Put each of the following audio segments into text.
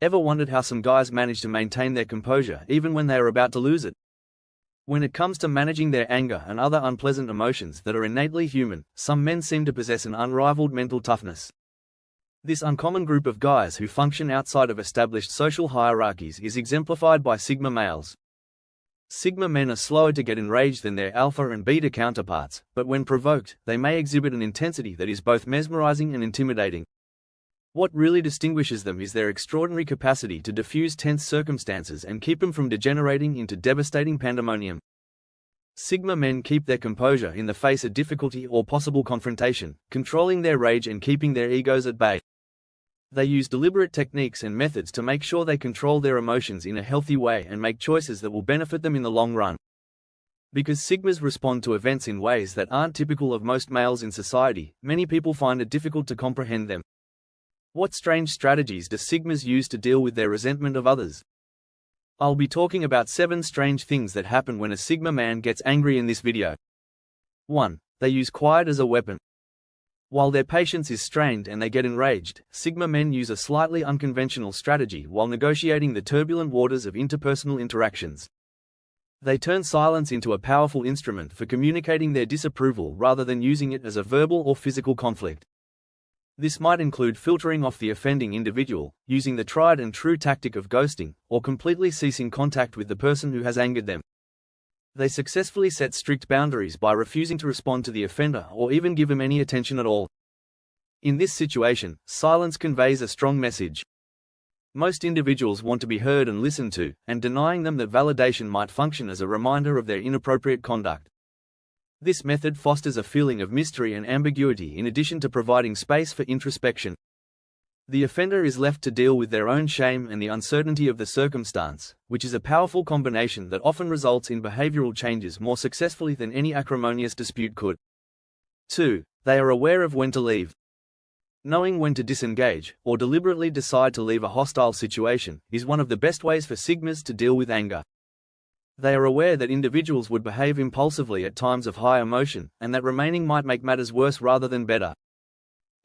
Ever wondered how some guys manage to maintain their composure even when they are about to lose it? When it comes to managing their anger and other unpleasant emotions that are innately human, some men seem to possess an unrivaled mental toughness. This uncommon group of guys who function outside of established social hierarchies is exemplified by Sigma males. Sigma men are slower to get enraged than their alpha and beta counterparts, but when provoked, they may exhibit an intensity that is both mesmerizing and intimidating. What really distinguishes them is their extraordinary capacity to diffuse tense circumstances and keep them from degenerating into devastating pandemonium. Sigma men keep their composure in the face of difficulty or possible confrontation, controlling their rage and keeping their egos at bay. They use deliberate techniques and methods to make sure they control their emotions in a healthy way and make choices that will benefit them in the long run. Because Sigmas respond to events in ways that aren't typical of most males in society, many people find it difficult to comprehend them. What strange strategies do Sigmas use to deal with their resentment of others? I'll be talking about 7 strange things that happen when a Sigma man gets angry in this video. 1. They use quiet as a weapon. While their patience is strained and they get enraged, Sigma men use a slightly unconventional strategy while negotiating the turbulent waters of interpersonal interactions. They turn silence into a powerful instrument for communicating their disapproval rather than using it as a verbal or physical conflict. This might include filtering off the offending individual, using the tried and true tactic of ghosting, or completely ceasing contact with the person who has angered them. They successfully set strict boundaries by refusing to respond to the offender or even give him any attention at all. In this situation, silence conveys a strong message. Most individuals want to be heard and listened to, and denying them that validation might function as a reminder of their inappropriate conduct. This method fosters a feeling of mystery and ambiguity in addition to providing space for introspection. The offender is left to deal with their own shame and the uncertainty of the circumstance, which is a powerful combination that often results in behavioral changes more successfully than any acrimonious dispute could. 2. They are aware of when to leave. Knowing when to disengage, or deliberately decide to leave a hostile situation, is one of the best ways for Sigmas to deal with anger. They are aware that individuals would behave impulsively at times of high emotion, and that remaining might make matters worse rather than better.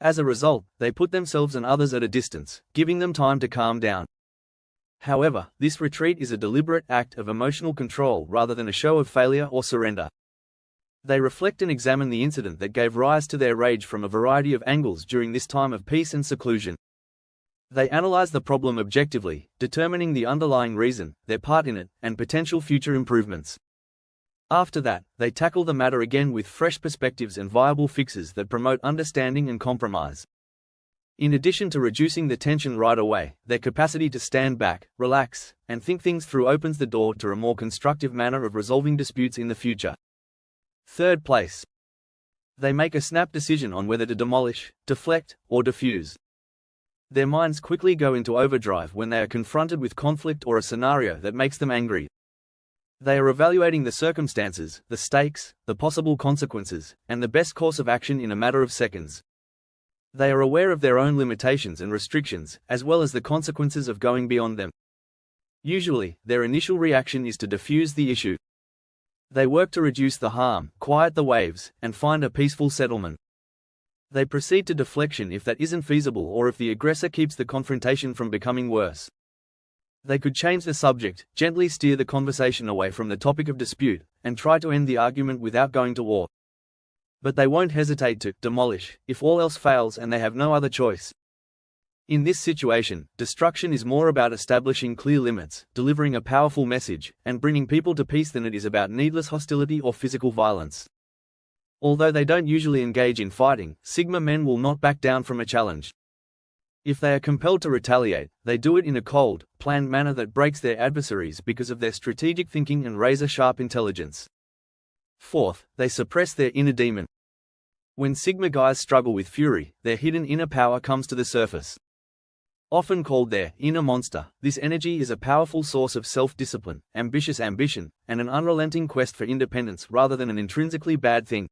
As a result, they put themselves and others at a distance, giving them time to calm down. However, this retreat is a deliberate act of emotional control rather than a show of failure or surrender. They reflect and examine the incident that gave rise to their rage from a variety of angles during this time of peace and seclusion. They analyze the problem objectively, determining the underlying reason, their part in it, and potential future improvements. After that, they tackle the matter again with fresh perspectives and viable fixes that promote understanding and compromise. In addition to reducing the tension right away, their capacity to stand back, relax, and think things through opens the door to a more constructive manner of resolving disputes in the future. 3rd place. They make a snap decision on whether to demolish, deflect, or diffuse. Their minds quickly go into overdrive when they are confronted with conflict or a scenario that makes them angry. They are evaluating the circumstances, the stakes, the possible consequences, and the best course of action in a matter of seconds. They are aware of their own limitations and restrictions, as well as the consequences of going beyond them. Usually, their initial reaction is to diffuse the issue. They work to reduce the harm, quiet the waves, and find a peaceful settlement. They proceed to deflection if that isn't feasible or if the aggressor keeps the confrontation from becoming worse. They could change the subject, gently steer the conversation away from the topic of dispute, and try to end the argument without going to war. But they won't hesitate to demolish if all else fails and they have no other choice. In this situation, destruction is more about establishing clear limits, delivering a powerful message, and bringing people to peace than it is about needless hostility or physical violence. Although they don't usually engage in fighting, Sigma men will not back down from a challenge. If they are compelled to retaliate, they do it in a cold, planned manner that breaks their adversaries because of their strategic thinking and razor-sharp intelligence. 4th, they suppress their inner demon. When Sigma guys struggle with fury, their hidden inner power comes to the surface. Often called their inner monster, this energy is a powerful source of self-discipline, ambitious ambition, and an unrelenting quest for independence rather than an intrinsically bad thing.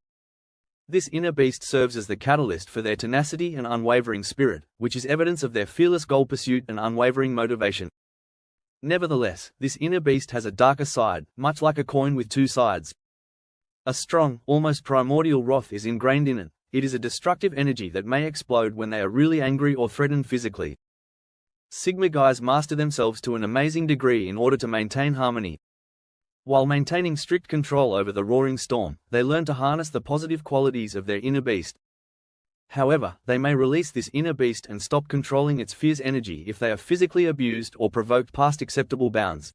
This inner beast serves as the catalyst for their tenacity and unwavering spirit, which is evidence of their fearless goal pursuit and unwavering motivation. Nevertheless, this inner beast has a darker side, much like a coin with 2 sides. A strong, almost primordial wrath is ingrained in it. It is a destructive energy that may explode when they are really angry or threatened physically. Sigma guys master themselves to an amazing degree in order to maintain harmony. While maintaining strict control over the roaring storm, they learn to harness the positive qualities of their inner beast. However, they may release this inner beast and stop controlling its fierce energy if they are physically abused or provoked past acceptable bounds.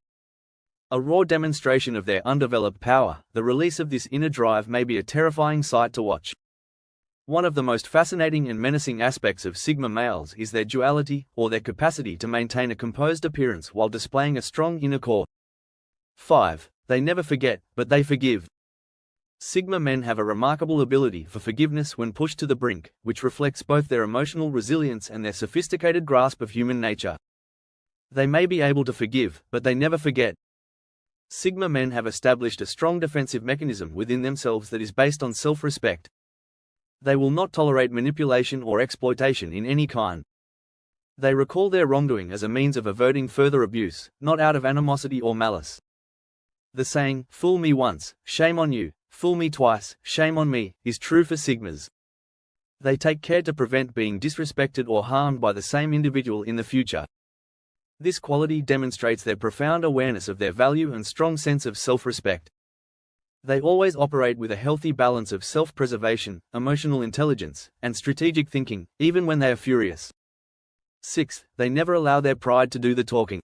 A raw demonstration of their undeveloped power, the release of this inner drive may be a terrifying sight to watch. One of the most fascinating and menacing aspects of Sigma males is their duality, or their capacity to maintain a composed appearance while displaying a strong inner core. 5. They never forget, but they forgive. Sigma men have a remarkable ability for forgiveness when pushed to the brink, which reflects both their emotional resilience and their sophisticated grasp of human nature. They may be able to forgive, but they never forget. Sigma men have established a strong defensive mechanism within themselves that is based on self-respect. They will not tolerate manipulation or exploitation in any kind. They recall their wrongdoing as a means of averting further abuse, not out of animosity or malice. The saying, "Fool me once, shame on you, fool me twice, shame on me," is true for Sigmas. They take care to prevent being disrespected or harmed by the same individual in the future. This quality demonstrates their profound awareness of their value and strong sense of self-respect. They always operate with a healthy balance of self-preservation, emotional intelligence, and strategic thinking, even when they are furious. 6. They never allow their pride to do the talking.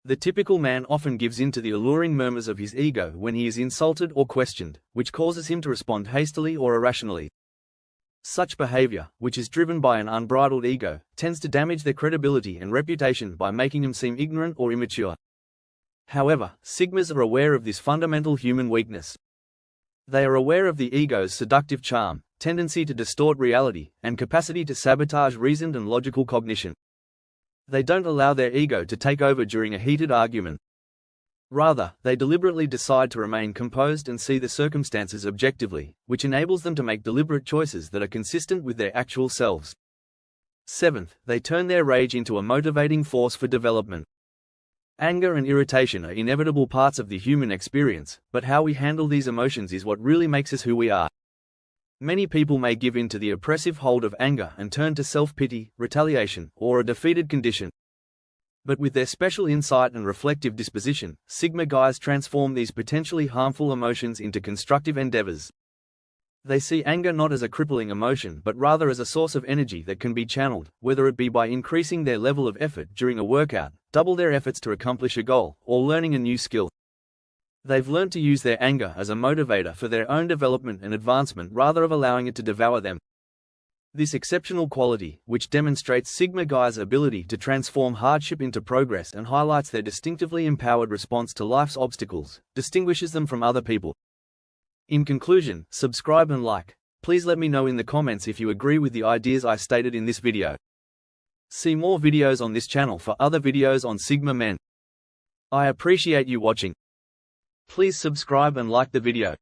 The typical man often gives in to the alluring murmurs of his ego when he is insulted or questioned, which causes him to respond hastily or irrationally. Such behavior, which is driven by an unbridled ego, tends to damage their credibility and reputation by making them seem ignorant or immature. However, Sigmas are aware of this fundamental human weakness. They are aware of the ego's seductive charm, tendency to distort reality, and capacity to sabotage reasoned and logical cognition. They don't allow their ego to take over during a heated argument. Rather, they deliberately decide to remain composed and see the circumstances objectively, which enables them to make deliberate choices that are consistent with their actual selves. 7th, they turn their rage into a motivating force for development. Anger and irritation are inevitable parts of the human experience, but how we handle these emotions is what really makes us who we are. Many people may give in to the oppressive hold of anger and turn to self-pity, retaliation, or a defeated condition. But with their special insight and reflective disposition, Sigma guys transform these potentially harmful emotions into constructive endeavors. They see anger not as a crippling emotion but rather as a source of energy that can be channeled, whether it be by increasing their level of effort during a workout, double their efforts to accomplish a goal, or learning a new skill. They've learned to use their anger as a motivator for their own development and advancement rather than allowing it to devour them. This exceptional quality, which demonstrates Sigma guys' ability to transform hardship into progress and highlights their distinctively empowered response to life's obstacles, distinguishes them from other people. In conclusion, subscribe and like. Please let me know in the comments if you agree with the ideas I stated in this video. See more videos on this channel for other videos on Sigma men. I appreciate you watching. Please subscribe and like the video.